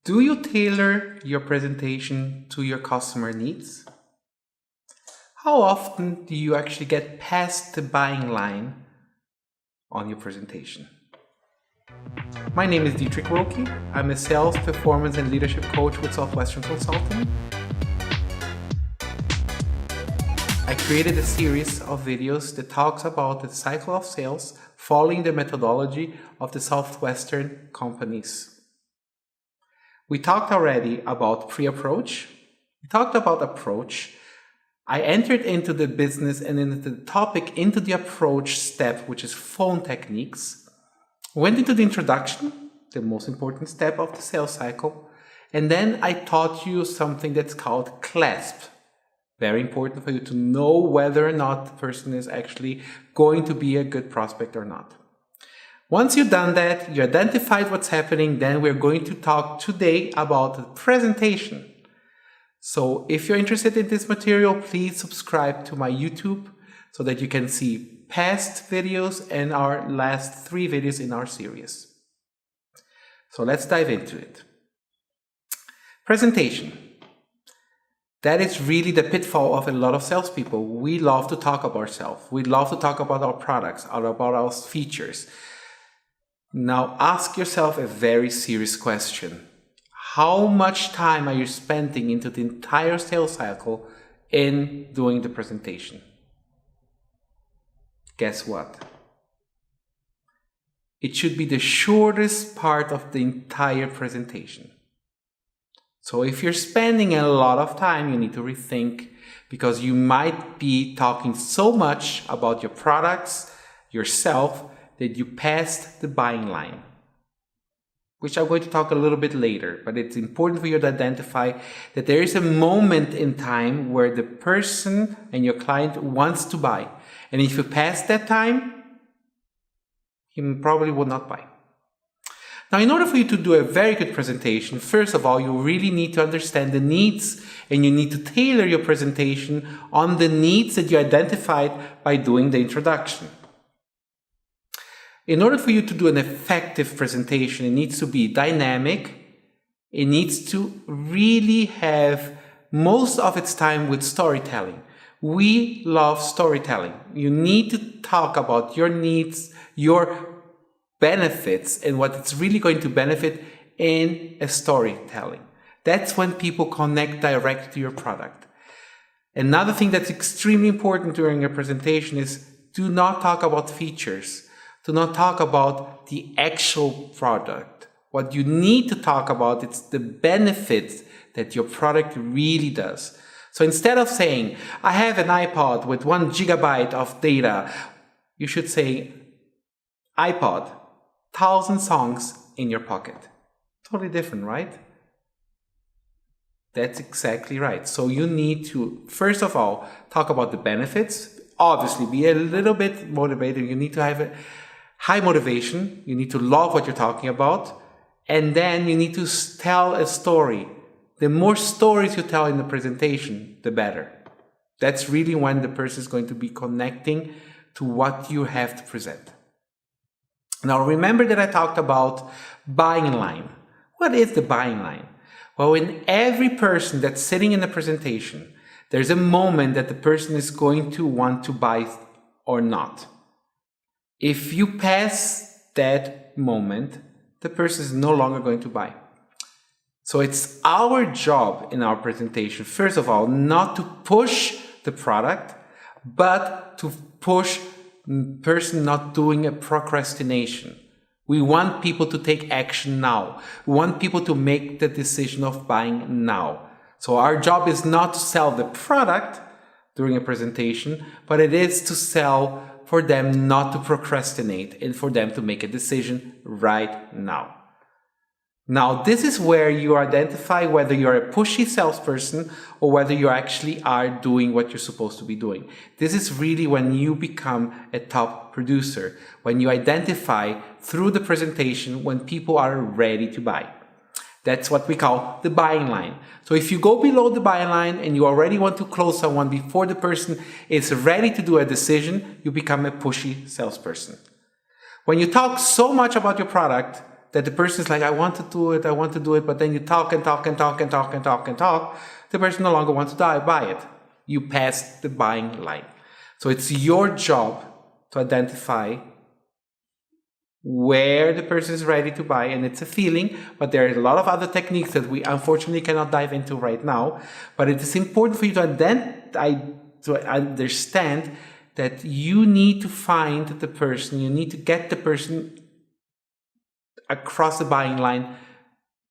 Do you tailor your presentation to your customer needs? How often do you actually get past the buying line on your presentation? My name is Willke. I'm a sales, performance, and leadership coach with Southwestern Consulting. I created a series of videos that talks about the cycle of sales following the methodology of the Southwestern companies. We talked already about pre-approach. We talked about approach. I entered into the business and into the topic into the approach step, which is phone techniques. Went into the introduction, the most important step of the sales cycle. And then I taught you something that's called clasp. Very important for you to know whether or not the person is actually going to be a good prospect or not. Once you've done that, you identified what's happening, then we're going to talk today about the presentation. So if you're interested in this material, please subscribe to my YouTube so that you can see past videos and our last 3 videos in our series. So let's dive into it. Presentation. That is really the pitfall of a lot of salespeople. We love to talk about ourselves. We love to talk about our products, about our features. Now ask yourself a very serious question. How much time are you spending into the entire sales cycle in doing the presentation? Guess what? It should be the shortest part of the entire presentation. So if you're spending a lot of time, you need to rethink, because you might be talking so much about your products, yourself, that you passed the buying line, which I'm going to talk a little bit later. But it's important for you to identify that there is a moment in time where the person and your client wants to buy. And if you pass that time, he probably will not buy. Now, in order for you to do a very good presentation, first of all, you really need to understand the needs, and you need to tailor your presentation on the needs that you identified by doing the introduction. In order for you to do an effective presentation, it needs to be dynamic. It needs to really have most of its time with storytelling. We love storytelling. You need to talk about your needs, your benefits, and what it's really going to benefit in a storytelling. That's when people connect direct to your product. Another thing that's extremely important during a presentation is do not talk about features. Do not talk about the actual product. What you need to talk about is the benefits that your product really does. So instead of saying, I have an iPod with 1 gigabyte of data, you should say, iPod, 1,000 songs in your pocket. Totally different, right? That's exactly right. So you need to, first of all, talk about the benefits. Obviously, be a little bit motivated. You need to have a high motivation. You need to love what you're talking about. And then you need to tell a story. The more stories you tell in the presentation, the better. That's really when the person is going to be connecting to what you have to present. Now, remember that I talked about buying line. What is the buying line? Well, in every person that's sitting in the presentation, there's a moment that the person is going to want to buy or not. If you pass that moment, the person is no longer going to buy. So it's our job in our presentation, first of all, not to push the product, but to push person not doing a procrastination. We want people to take action now. We want people to make the decision of buying now. So our job is not to sell the product during a presentation, but it is to sell for them not to procrastinate and for them to make a decision right now. Now, this is where you identify whether you're a pushy salesperson or whether you actually are doing what you're supposed to be doing. This is really when you become a top producer, when you identify through the presentation when people are ready to buy. That's what we call the buying line. So if you go below the buying line and you already want to close someone before the person is ready to do a decision, you become a pushy salesperson. When you talk so much about your product, that the person is like, I want to do it, but then you talk and talk, the person no longer wants to buy it. You passed the buying line. So it's your job to identify where the person is ready to buy, and it's a feeling, but there are a lot of other techniques that we unfortunately cannot dive into right now. But it is important for you to understand that you need to find the person, you need to get the person across the buying line.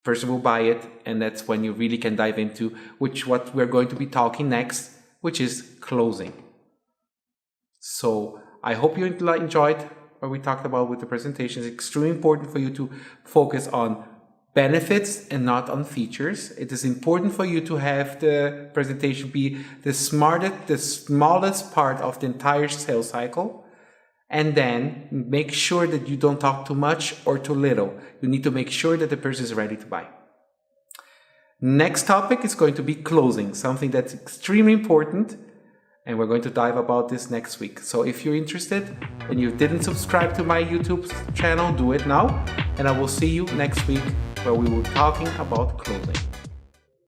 Person will buy it, and that's when you really can dive into what we're going to be talking next, which is closing. So I hope you enjoyed what we talked about with the presentation. It's extremely important for you to focus on benefits and not on features. It is important for you to have the presentation be the smallest part of the entire sales cycle. And then make sure that you don't talk too much or too little. You need to make sure that the person is ready to buy. Next topic is going to be closing, something that's extremely important. And we're going to dive about this next week. So if you're interested and you didn't subscribe to my YouTube channel, do it now. And I will see you next week where we will be talking about closing.